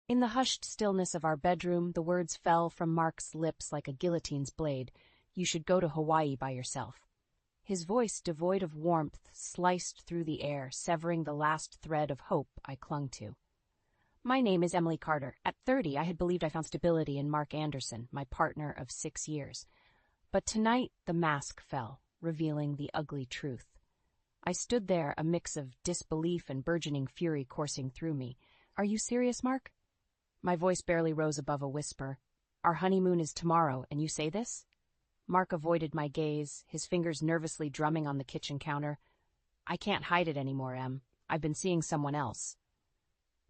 In the hushed stillness of our bedroom, the words fell from Mark's lips like a guillotine's blade. You should go to Hawaii by yourself. His voice, devoid of warmth, sliced through the air, severing the last thread of hope I clung to. My name is Emily Carter. At 30, I had believed I found stability in Mark Anderson, my partner of 6 years. But tonight, the mask fell, revealing the ugly truth. I stood there, a mix of disbelief and burgeoning fury coursing through me. Are you serious, Mark? My voice barely rose above a whisper. Our honeymoon is tomorrow, and you say this? Mark avoided my gaze, his fingers nervously drumming on the kitchen counter. I can't hide it anymore, Em. I've been seeing someone else.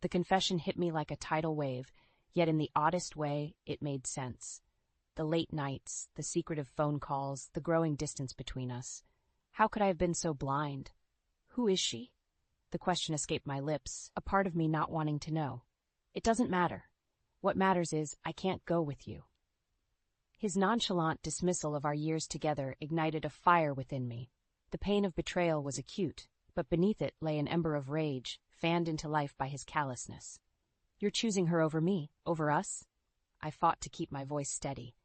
The confession hit me like a tidal wave, yet in the oddest way, it made sense. The late nights, the secretive phone calls, the growing distance between us. How could I have been so blind? Who is she? The question escaped my lips, a part of me not wanting to know. It doesn't matter. What matters is I can't go with you. His nonchalant dismissal of our years together ignited a fire within me. The pain of betrayal was acute, but beneath it lay an ember of rage, fanned into life by his callousness. You're choosing her over me, over us? I fought to keep my voice steady.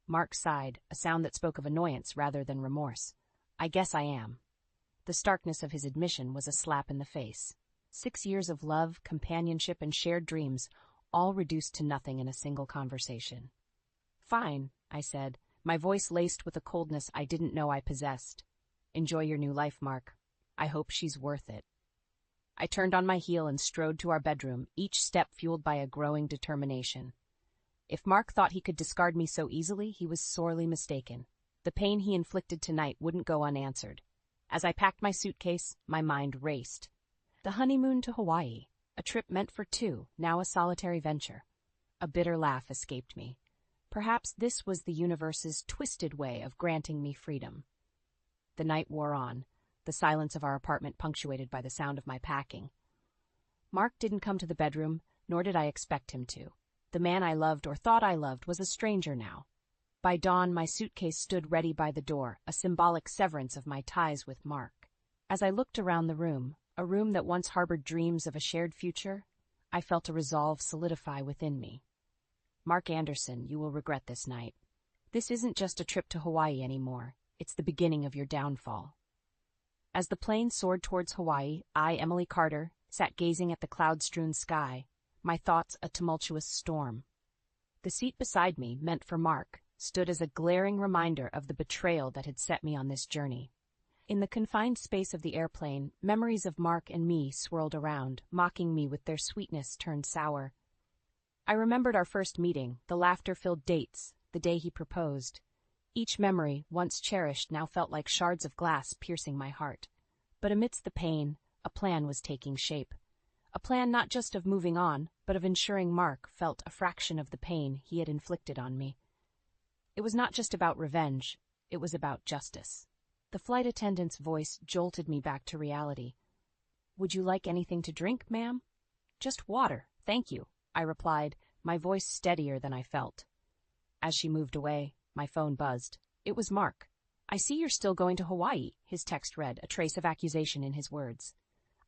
Mark sighed, a sound that spoke of annoyance rather than remorse. I guess I am. The starkness of his admission was a slap in the face. 6 years of love, companionship, and shared dreams, all reduced to nothing in a single conversation. Fine, I said, my voice laced with a coldness I didn't know I possessed. Enjoy your new life, Mark. I hope she's worth it. I turned on my heel and strode to our bedroom, each step fueled by a growing determination. If Mark thought he could discard me so easily, he was sorely mistaken. The pain he inflicted tonight wouldn't go unanswered. As I packed my suitcase, my mind raced. The honeymoon to Hawaii, a trip meant for two, now a solitary venture. A bitter laugh escaped me. Perhaps this was the universe's twisted way of granting me freedom. The night wore on, the silence of our apartment punctuated by the sound of my packing. Mark didn't come to the bedroom, nor did I expect him to. The man I loved or thought I loved was a stranger now. By dawn, my suitcase stood ready by the door, a symbolic severance of my ties with Mark. As I looked around the room, a room that once harbored dreams of a shared future, I felt a resolve solidify within me. Mark Anderson, you will regret this night. This isn't just a trip to Hawaii anymore. It's the beginning of your downfall. As the plane soared towards Hawaii, I, Emily Carter, sat gazing at the cloud-strewn sky, my thoughts a tumultuous storm. The seat beside me, meant for Mark, stood as a glaring reminder of the betrayal that had set me on this journey. In the confined space of the airplane, memories of Mark and me swirled around, mocking me with their sweetness turned sour. I remembered our first meeting, the laughter-filled dates, the day he proposed. Each memory, once cherished, now felt like shards of glass piercing my heart. But amidst the pain, a plan was taking shape. A plan not just of moving on, but of ensuring Mark felt a fraction of the pain he had inflicted on me. It was not just about revenge, it was about justice. The flight attendant's voice jolted me back to reality. Would you like anything to drink, ma'am? Just water, thank you, I replied, my voice steadier than I felt. As she moved away, my phone buzzed. It was Mark. I see you're still going to Hawaii, his text read, a trace of accusation in his words.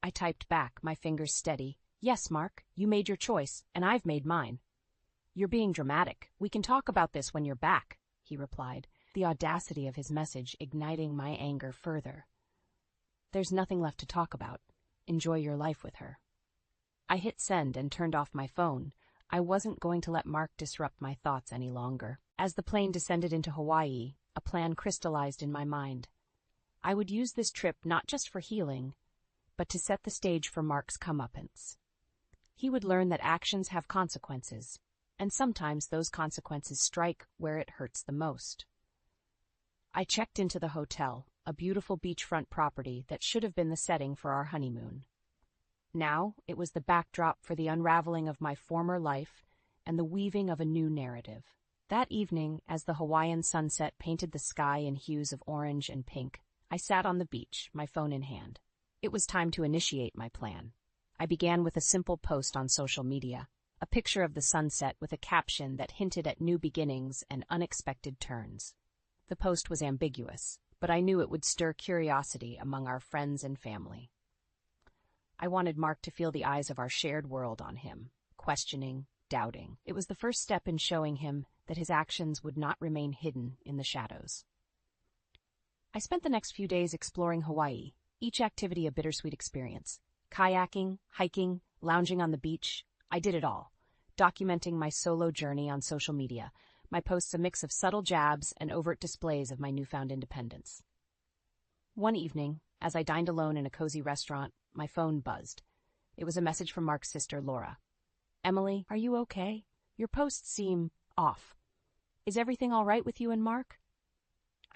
I typed back, my fingers steady. Yes, Mark, you made your choice, and I've made mine. You're being dramatic. We can talk about this when you're back, he replied, the audacity of his message igniting my anger further. There's nothing left to talk about. Enjoy your life with her. I hit send and turned off my phone. I wasn't going to let Mark disrupt my thoughts any longer. As the plane descended into Hawaii, a plan crystallized in my mind. I would use this trip not just for healing, but to set the stage for Mark's comeuppance. He would learn that actions have consequences, and sometimes those consequences strike where it hurts the most. I checked into the hotel, a beautiful beachfront property that should have been the setting for our honeymoon. Now it was the backdrop for the unraveling of my former life and the weaving of a new narrative. That evening, as the Hawaiian sunset painted the sky in hues of orange and pink, I sat on the beach, my phone in hand. It was time to initiate my plan. I began with a simple post on social media, a picture of the sunset with a caption that hinted at new beginnings and unexpected turns. The post was ambiguous, but I knew it would stir curiosity among our friends and family. I wanted Mark to feel the eyes of our shared world on him. questioning, doubting. It was the first step in showing him that his actions would not remain hidden in the shadows. I spent the next few days exploring Hawaii, each activity a bittersweet experience. Kayaking, hiking, lounging on the beach, I did it all, documenting my solo journey on social media, my posts a mix of subtle jabs and overt displays of my newfound independence. One evening, as I dined alone in a cozy restaurant, my phone buzzed. It was a message from Mark's sister, Laura. "Emily, are you okay? Your posts seem off. Is everything all right with you and Mark?"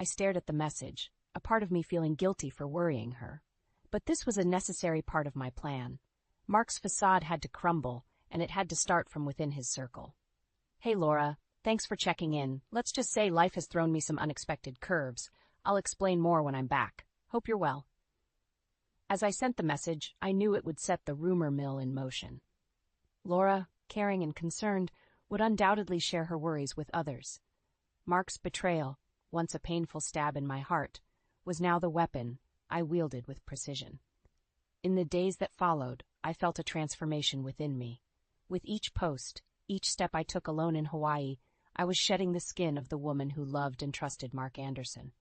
I stared at the message, a part of me feeling guilty for worrying her. But this was a necessary part of my plan. Mark's facade had to crumble, and it had to start from within his circle. "Hey, Laura, thanks for checking in. Let's just say life has thrown me some unexpected curves. I'll explain more when I'm back. Hope you're well." As I sent the message, I knew it would set the rumor mill in motion. Laura, caring and concerned, would undoubtedly share her worries with others. Mark's betrayal, once a painful stab in my heart, was now the weapon I wielded with precision. In the days that followed, I felt a transformation within me. With each post, each step I took alone in Hawaii, I was shedding the skin of the woman who loved and trusted Mark Anderson.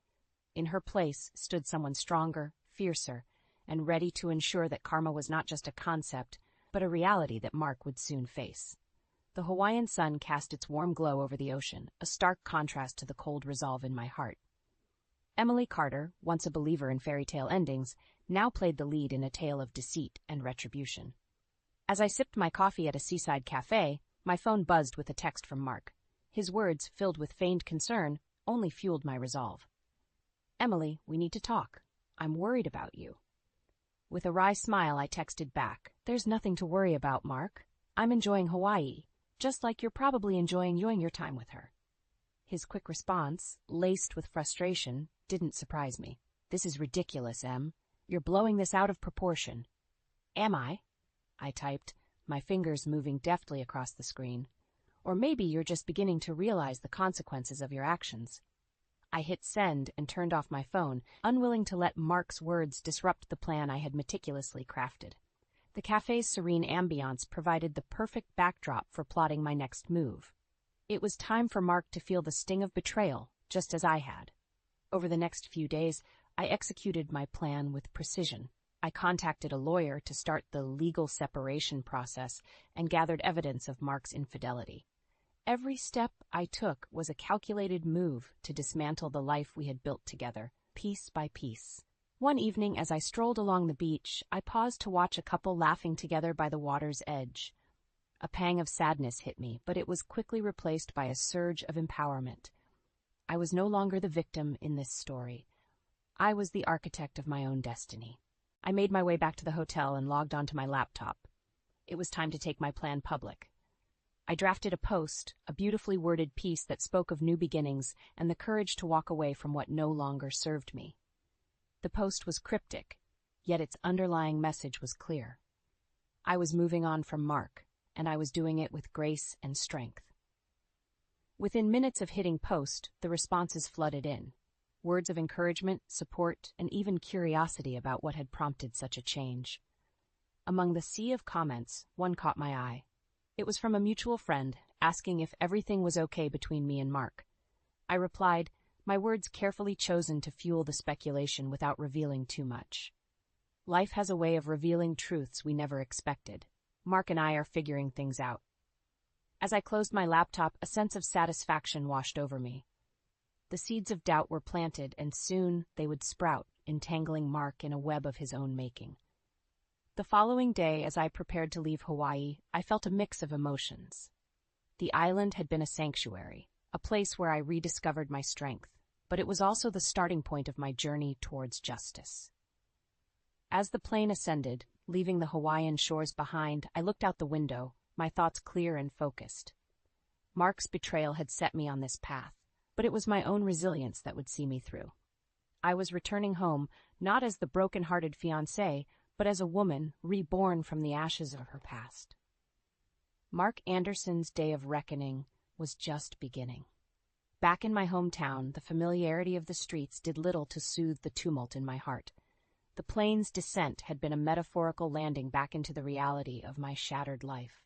In her place stood someone stronger, fiercer, and ready to ensure that karma was not just a concept, but a reality that Mark would soon face. The Hawaiian sun cast its warm glow over the ocean, a stark contrast to the cold resolve in my heart. Emily Carter, once a believer in fairy tale endings, now played the lead in a tale of deceit and retribution. As I sipped my coffee at a seaside cafe, my phone buzzed with a text from Mark. His words, filled with feigned concern, only fueled my resolve. "Emily, we need to talk. I'm worried about you." With a wry smile, I texted back, "There's nothing to worry about, Mark. I'm enjoying Hawaii, just like you're probably enjoying your time with her." His quick response, laced with frustration, didn't surprise me. "This is ridiculous, Em. You're blowing this out of proportion." "Am I?" I typed, my fingers moving deftly across the screen. "Or maybe you're just beginning to realize the consequences of your actions." I hit send and turned off my phone, unwilling to let Mark's words disrupt the plan I had meticulously crafted. The cafe's serene ambiance provided the perfect backdrop for plotting my next move. It was time for Mark to feel the sting of betrayal, just as I had. Over the next few days, I executed my plan with precision. I contacted a lawyer to start the legal separation process and gathered evidence of Mark's infidelity. Every step I took was a calculated move to dismantle the life we had built together, piece by piece. One evening, as I strolled along the beach, I paused to watch a couple laughing together by the water's edge. A pang of sadness hit me, but it was quickly replaced by a surge of empowerment. I was no longer the victim in this story. I was the architect of my own destiny. I made my way back to the hotel and logged onto my laptop. It was time to take my plan public. I drafted a post, a beautifully worded piece that spoke of new beginnings and the courage to walk away from what no longer served me. The post was cryptic, yet its underlying message was clear. I was moving on from Mark, and I was doing it with grace and strength. Within minutes of hitting post, the responses flooded in. Words of encouragement, support, and even curiosity about what had prompted such a change. Among the sea of comments, one caught my eye. It was from a mutual friend, asking if everything was okay between me and Mark. I replied, my words carefully chosen to fuel the speculation without revealing too much. Life has a way of revealing truths we never expected. Mark and I are figuring things out. As I closed my laptop, a sense of satisfaction washed over me. The seeds of doubt were planted, and soon they would sprout, entangling Mark in a web of his own making. The following day, as I prepared to leave Hawaii, I felt a mix of emotions. The island had been a sanctuary, a place where I rediscovered my strength, but it was also the starting point of my journey towards justice. As the plane ascended, leaving the Hawaiian shores behind, I looked out the window, my thoughts clear and focused. Mark's betrayal had set me on this path, but it was my own resilience that would see me through. I was returning home, not as the broken-hearted fiancé, but as a woman reborn from the ashes of her past. Mark Anderson's day of reckoning was just beginning. Back in my hometown, the familiarity of the streets did little to soothe the tumult in my heart. The plane's descent had been a metaphorical landing back into the reality of my shattered life.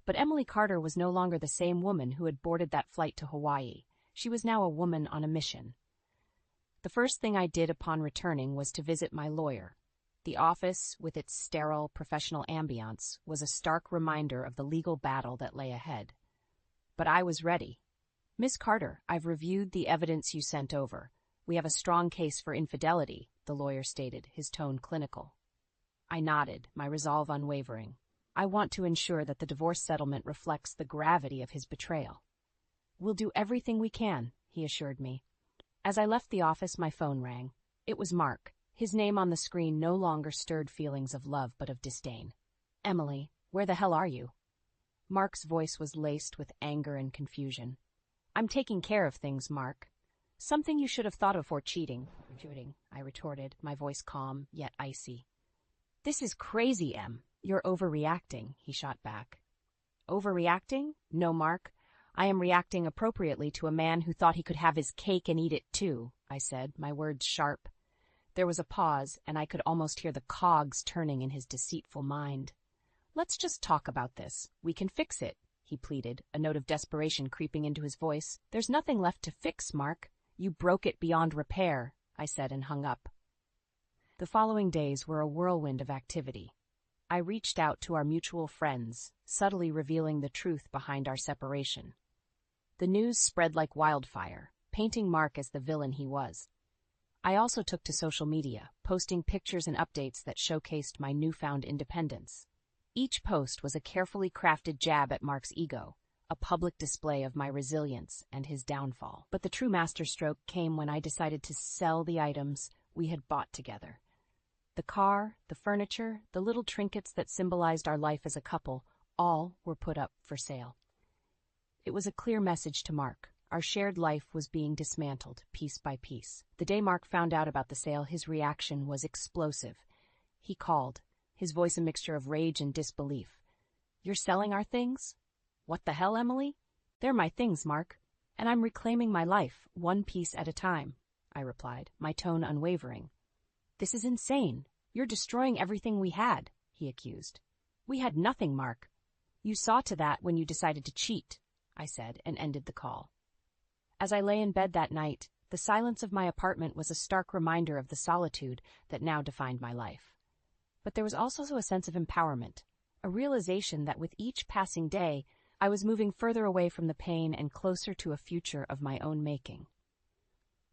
But Emily Carter was no longer the same woman who had boarded that flight to Hawaii. She was now a woman on a mission. The first thing I did upon returning was to visit my lawyer. The office, with its sterile, professional ambiance, was a stark reminder of the legal battle that lay ahead. But I was ready. "Miss Carter, I've reviewed the evidence you sent over. We have a strong case for infidelity," the lawyer stated, his tone clinical. I nodded, my resolve unwavering. I want to ensure that the divorce settlement reflects the gravity of his betrayal. "We'll do everything we can," he assured me. As I left the office, my phone rang. It was Mark. His name on the screen no longer stirred feelings of love but of disdain. "Emily, where the hell are you?" Mark's voice was laced with anger and confusion. "I'm taking care of things, Mark. Something you should have thought of before cheating," I retorted, my voice calm, yet icy. "This is crazy, Em. You're overreacting," he shot back. "Overreacting? No, Mark. I am reacting appropriately to a man who thought he could have his cake and eat it too," I said, my words sharp. There was a pause, and I could almost hear the cogs turning in his deceitful mind. "Let's just talk about this. We can fix it," he pleaded, a note of desperation creeping into his voice. "There's nothing left to fix, Mark. You broke it beyond repair," I said and hung up. The following days were a whirlwind of activity. I reached out to our mutual friends, subtly revealing the truth behind our separation. The news spread like wildfire, painting Mark as the villain he was. I also took to social media, posting pictures and updates that showcased my newfound independence. Each post was a carefully crafted jab at Mark's ego, a public display of my resilience and his downfall. But the true masterstroke came when I decided to sell the items we had bought together. The car, the furniture, the little trinkets that symbolized our life as a couple, all were put up for sale. It was a clear message to Mark. Our shared life was being dismantled, piece by piece. The day Mark found out about the sale, his reaction was explosive. He called, his voice a mixture of rage and disbelief. "You're selling our things? What the hell, Emily? They're my things, Mark, and I'm reclaiming my life, one piece at a time," I replied, my tone unwavering. "This is insane. You're destroying everything we had," he accused. "We had nothing, Mark. You saw to that when you decided to cheat," I said, and ended the call. As I lay in bed that night, the silence of my apartment was a stark reminder of the solitude that now defined my life. But there was also a sense of empowerment, a realization that with each passing day, I was moving further away from the pain and closer to a future of my own making.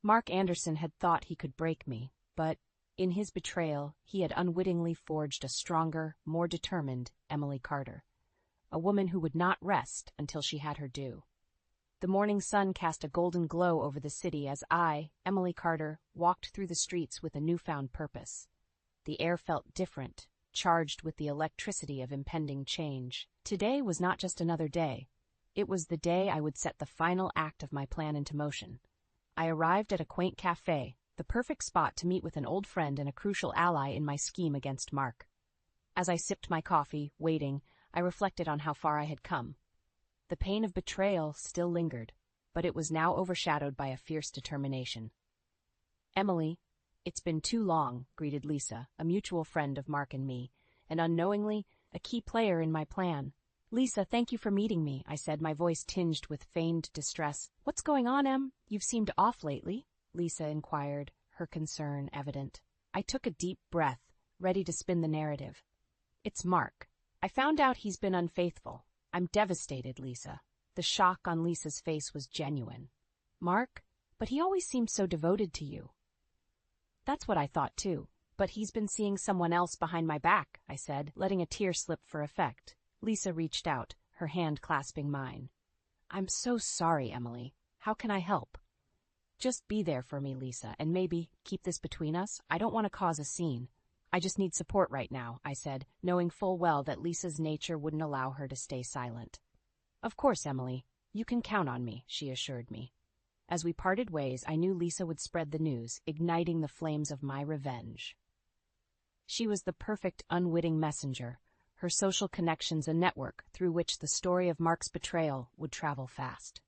Mark Anderson had thought he could break me, but in his betrayal, he had unwittingly forged a stronger, more determined Emily Carter, a woman who would not rest until she had her due. The morning sun cast a golden glow over the city as I, Emily Carter, walked through the streets with a newfound purpose. The air felt different, charged with the electricity of impending change. Today was not just another day. It was the day I would set the final act of my plan into motion. I arrived at a quaint cafe, the perfect spot to meet with an old friend and a crucial ally in my scheme against Mark. As I sipped my coffee, waiting, I reflected on how far I had come. The pain of betrayal still lingered, but it was now overshadowed by a fierce determination. "Emily, it's been too long," greeted Lisa, a mutual friend of Mark and me, and unknowingly, a key player in my plan. "Lisa, thank you for meeting me," I said, my voice tinged with feigned distress. "What's going on, Em? You've seemed off lately," Lisa inquired, her concern evident. I took a deep breath, ready to spin the narrative. "It's Mark. I found out he's been unfaithful. I'm devastated, Lisa." The shock on Lisa's face was genuine. "Mark? But he always seemed so devoted to you." "That's what I thought too, but he's been seeing someone else behind my back," I said, letting a tear slip for effect. Lisa reached out, her hand clasping mine. "I'm so sorry, Emily. How can I help?" "Just be there for me, Lisa, and maybe keep this between us. I don't want to cause a scene. I just need support right now," I said, knowing full well that Lisa's nature wouldn't allow her to stay silent. "Of course, Emily. You can count on me," she assured me. As we parted ways, I knew Lisa would spread the news, igniting the flames of my revenge. She was the perfect unwitting messenger, her social connections a network through which the story of Mark's betrayal would travel fast.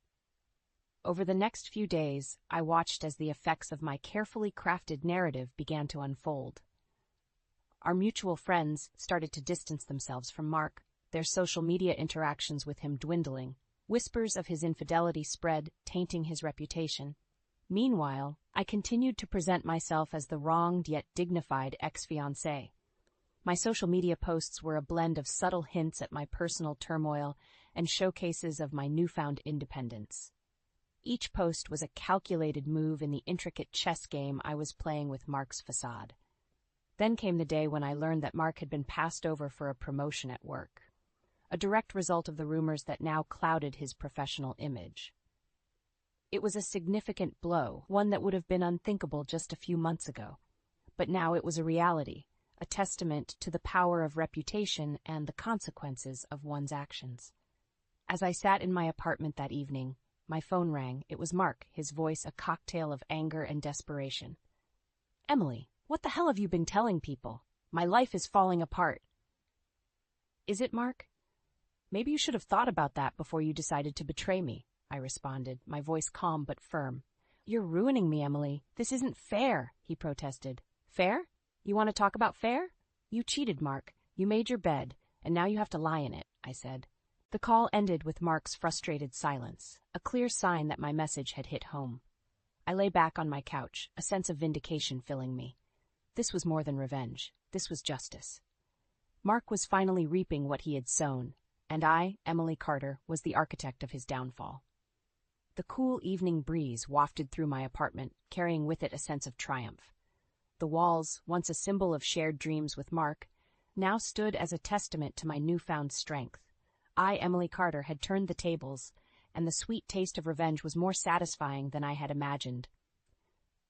Over the next few days, I watched as the effects of my carefully crafted narrative began to unfold. Our mutual friends started to distance themselves from Mark, their social media interactions with him dwindling. Whispers of his infidelity spread, tainting his reputation. Meanwhile, I continued to present myself as the wronged yet dignified ex-fiancé. My social media posts were a blend of subtle hints at my personal turmoil and showcases of my newfound independence. Each post was a calculated move in the intricate chess game I was playing with Mark's facade. Then came the day when I learned that Mark had been passed over for a promotion at work, a direct result of the rumors that now clouded his professional image. It was a significant blow, one that would have been unthinkable just a few months ago. But now it was a reality, a testament to the power of reputation and the consequences of one's actions. As I sat in my apartment that evening, my phone rang. It was Mark, his voice a cocktail of anger and desperation. "Emily, what the hell have you been telling people? My life is falling apart." "Is it, Mark? Maybe you should have thought about that before you decided to betray me," I responded, my voice calm but firm. "You're ruining me, Emily. This isn't fair," he protested. "Fair? You want to talk about fair? You cheated, Mark. You made your bed, and now you have to lie in it," I said. The call ended with Mark's frustrated silence, a clear sign that my message had hit home. I lay back on my couch, a sense of vindication filling me. This was more than revenge. This was justice. Mark was finally reaping what he had sown, and I, Emily Carter, was the architect of his downfall. The cool evening breeze wafted through my apartment, carrying with it a sense of triumph. The walls, once a symbol of shared dreams with Mark, now stood as a testament to my newfound strength. I, Emily Carter, had turned the tables, and the sweet taste of revenge was more satisfying than I had imagined.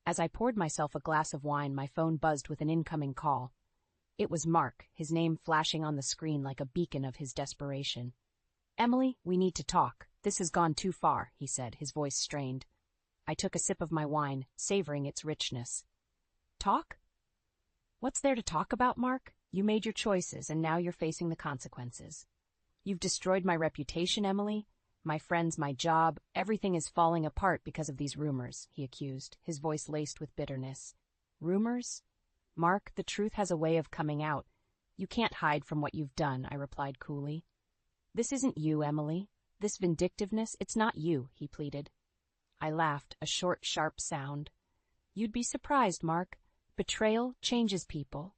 As I poured myself a glass of wine, my phone buzzed with an incoming call. It was Mark, his name flashing on the screen like a beacon of his desperation. "Emily, we need to talk. This has gone too far," he said, his voice strained. I took a sip of my wine, savoring its richness. "Talk? What's there to talk about, Mark? You made your choices, and now you're facing the consequences. You've destroyed my reputation, Emily. My friends, my job, everything is falling apart because of these rumors," he accused, his voice laced with bitterness. "Rumors? Mark, the truth has a way of coming out. You can't hide from what you've done," I replied coolly. "This isn't you, Emily. This vindictiveness, it's not you," he pleaded. I laughed, a short, sharp sound. "You'd be surprised, Mark. Betrayal changes people.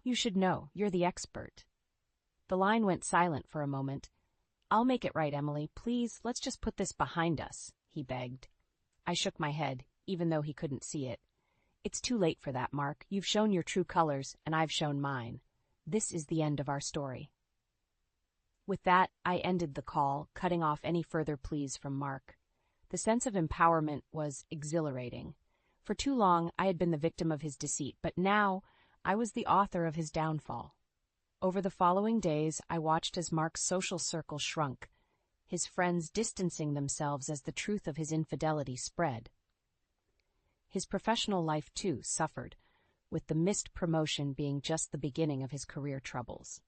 You should know. You're the expert." The line went silent for a moment. "I'll make it right, Emily. Please, let's just put this behind us," he begged. I shook my head, even though he couldn't see it. "It's too late for that, Mark. You've shown your true colors, and I've shown mine. This is the end of our story." With that, I ended the call, cutting off any further pleas from Mark. The sense of empowerment was exhilarating. For too long, I had been the victim of his deceit, but now I was the author of his downfall. Over the following days, I watched as Mark's social circle shrunk, his friends distancing themselves as the truth of his infidelity spread. His professional life, too, suffered, with the missed promotion being just the beginning of his career troubles.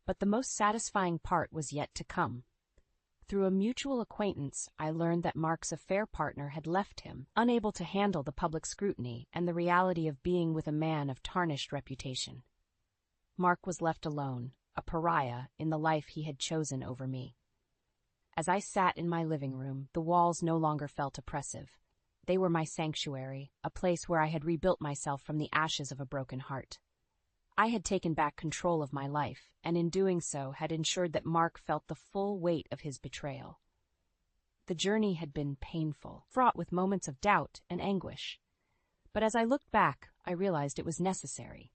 But the most satisfying part was yet to come. Through a mutual acquaintance, I learned that Mark's affair partner had left him, unable to handle the public scrutiny and the reality of being with a man of tarnished reputation. Mark was left alone, a pariah in the life he had chosen over me. As I sat in my living room, the walls no longer felt oppressive. They were my sanctuary, a place where I had rebuilt myself from the ashes of a broken heart. I had taken back control of my life, and in doing so had ensured that Mark felt the full weight of his betrayal. The journey had been painful, fraught with moments of doubt and anguish. But as I looked back, I realized it was necessary.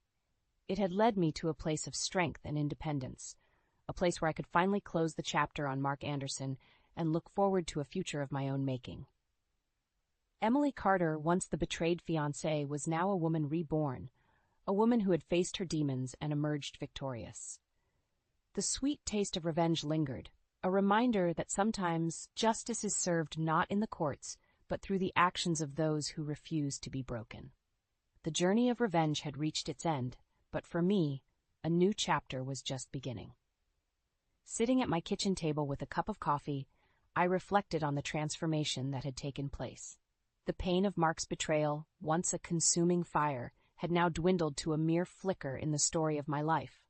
It had led me to a place of strength and independence, a place where I could finally close the chapter on Mark Anderson and look forward to a future of my own making. Emily Carter, once the betrayed fiancée, was now a woman reborn, a woman who had faced her demons and emerged victorious. The sweet taste of revenge lingered, a reminder that sometimes justice is served not in the courts, but through the actions of those who refuse to be broken. The journey of revenge had reached its end, but for me, a new chapter was just beginning. Sitting at my kitchen table with a cup of coffee, I reflected on the transformation that had taken place. The pain of Mark's betrayal, once a consuming fire, had now dwindled to a mere flicker in the story of my life.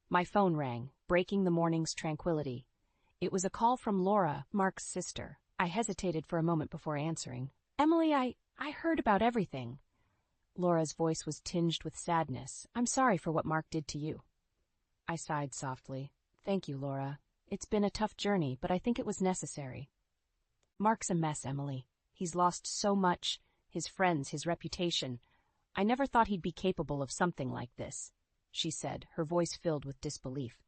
My phone rang, breaking the morning's tranquility. It was a call from Laura, Mark's sister. I hesitated for a moment before answering. "Emily, I heard about everything." Laura's voice was tinged with sadness. "I'm sorry for what Mark did to you." I sighed softly. "Thank you, Laura. It's been a tough journey, but I think it was necessary." "Mark's a mess, Emily. He's lost so much, his friends, his reputation. I never thought he'd be capable of something like this," she said, her voice filled with disbelief.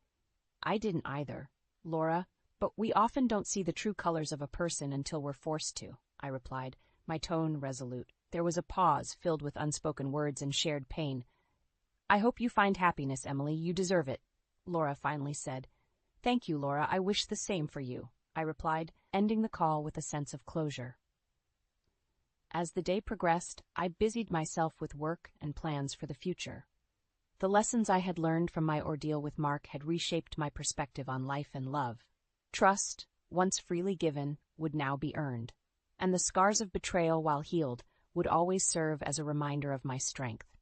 "I didn't either, Laura, but we often don't see the true colors of a person until we're forced to," I replied, my tone resolute. There was a pause filled with unspoken words and shared pain. "I hope you find happiness, Emily. You deserve it," Laura finally said. "Thank you, Laura. I wish the same for you," I replied, ending the call with a sense of closure. As the day progressed, I busied myself with work and plans for the future. The lessons I had learned from my ordeal with Mark had reshaped my perspective on life and love. Trust, once freely given, would now be earned, and the scars of betrayal, while healed, would always serve as a reminder of my strength.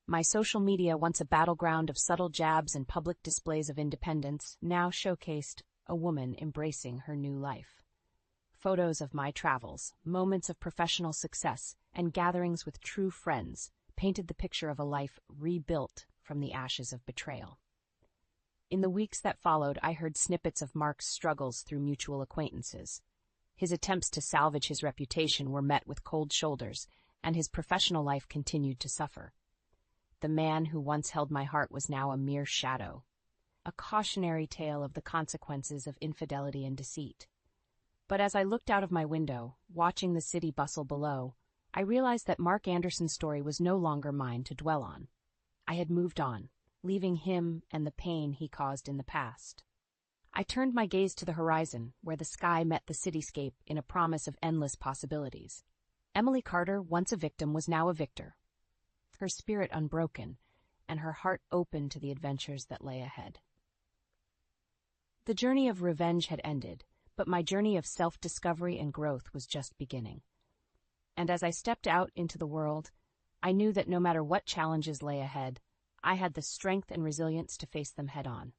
My social media, once a battleground of subtle jabs and public displays of independence, now showcased a woman embracing her new life. Photos of my travels, moments of professional success, and gatherings with true friends painted the picture of a life rebuilt from the ashes of betrayal. In the weeks that followed, I heard snippets of Mark's struggles through mutual acquaintances. His attempts to salvage his reputation were met with cold shoulders, and his professional life continued to suffer. The man who once held my heart was now a mere shadow, a cautionary tale of the consequences of infidelity and deceit. But as I looked out of my window, watching the city bustle below, I realized that Mark Anderson's story was no longer mine to dwell on. I had moved on, leaving him and the pain he caused in the past. I turned my gaze to the horizon, where the sky met the cityscape in a promise of endless possibilities. Emily Carter, once a victim, was now a victor, her spirit unbroken, and her heart open to the adventures that lay ahead. The journey of revenge had ended, but my journey of self-discovery and growth was just beginning. And as I stepped out into the world, I knew that no matter what challenges lay ahead, I had the strength and resilience to face them head-on.